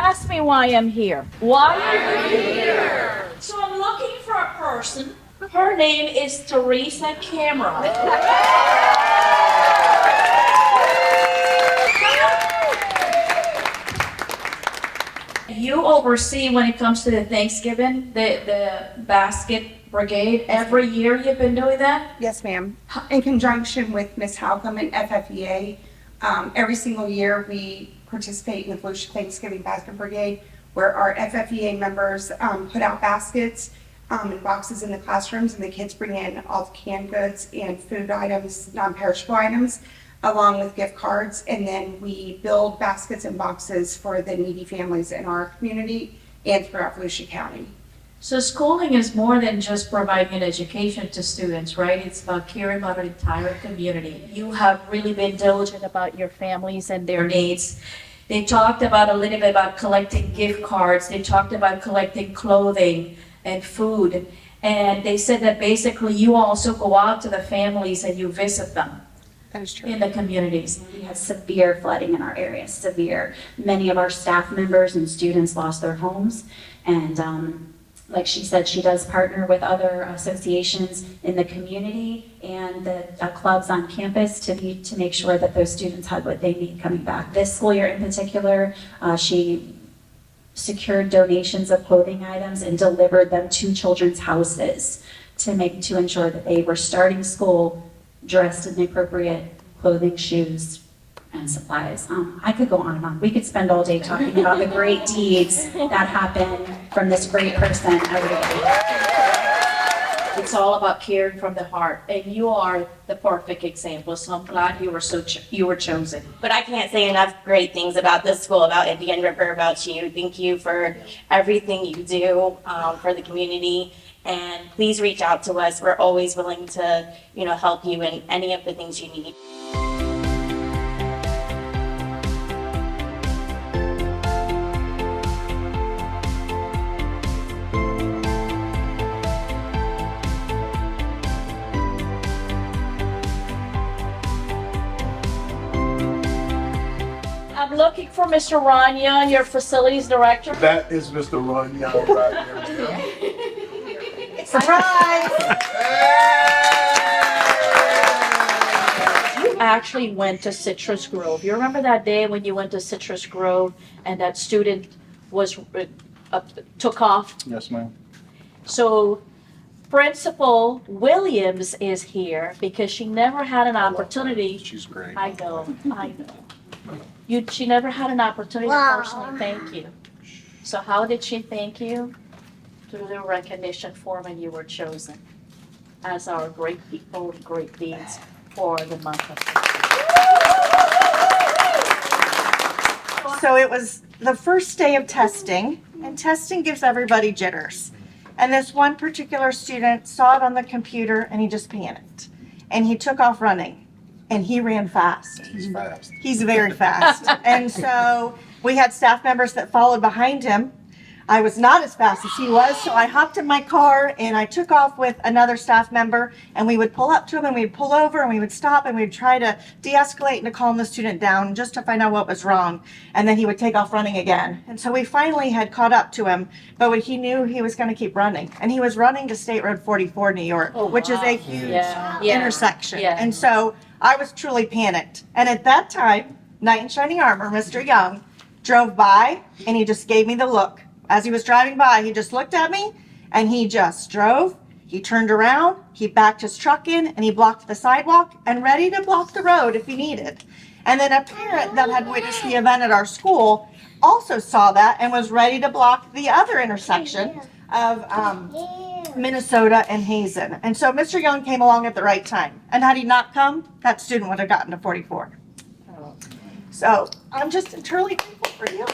ask me why I'm here. Why are you here? So I'm looking for a person. Her name is Theresa Cameron. You oversee, when it comes to the Thanksgiving, the basket brigade. Every year you've been doing that? Yes, ma'am. In conjunction with Ms. Halcom and FFEA, every single year we participate in the Volusia Thanksgiving Basket Brigade, where our FFEA members put out baskets and boxes in the classrooms, and the kids bring in all the canned goods and food items, non-perishable items, along with gift cards, and then we build baskets and boxes for the needy families in our community and throughout Volusia County. So schooling is more than just providing an education to students, right? It's about caring about an entire community. You have really been diligent about your families and their needs. They talked about a little bit about collecting gift cards. They talked about collecting clothing and food. And they said that basically you also go out to the families and you visit them. That is true. In the communities. We had severe flooding in our area, severe. Many of our staff members and students lost their homes. And like she said, she does partner with other associations in the community and the clubs on campus to make sure that those students had what they need coming back. This school year in particular, she secured donations of clothing items and delivered them to children's houses to ensure that they were starting school dressed in the appropriate clothing, shoes, and supplies. I could go on and on. We could spend all day talking about the great deeds that happen from this great person every day. It's all about caring from the heart, and you are the perfect example. So I'm glad you were chosen. But I can't say enough great things about this school, about Indian River, about you. Thank you for everything you do for the community. And please reach out to us. We're always willing to, help you in any of the things you need. I'm looking for Mr. Rania, your facilities director. That is Mr. Ron Young right here. Surprise! You actually went to Citrus Grove. You remember that day when you went to Citrus Grove and that student was took off? Yes, ma'am. So Principal Williams is here because she never had an opportunity. She's great. I know. She never had an opportunity to personally thank you. So how did she thank you? Through the recognition form, and you were chosen as our great people, great deeds for the month of September. So it was the first day of testing, and testing gives everybody jitters. And this one particular student saw it on the computer and he just panicked. And he took off running, and he ran fast. He's fast. He's very fast. And so we had staff members that followed behind him. I was not as fast as he was, so I hopped in my car and I took off with another staff member, and we would pull up to him and we'd pull over and we would stop and we'd try to de-escalate and to calm the student down just to find out what was wrong. And then he would take off running again. And so we finally had caught up to him, but he knew he was going to keep running. And he was running to State Road 44, New York, which is a huge intersection. Yeah. And so I was truly panicked. And at that time, knight in shining armor, Mr. Young, drove by and he just gave me the look. As he was driving by, he just looked at me and he just drove. He turned around, he backed his truck in, and he blocked the sidewalk and ready to block the road if he needed. And then a parent that had witnessed the event at our school also saw that and was ready to block the other intersection of Minnesota and Hazen. And so Mr. Young came along at the right time. And had he not come, that student would have gotten to 44. So I'm just eternally grateful for you.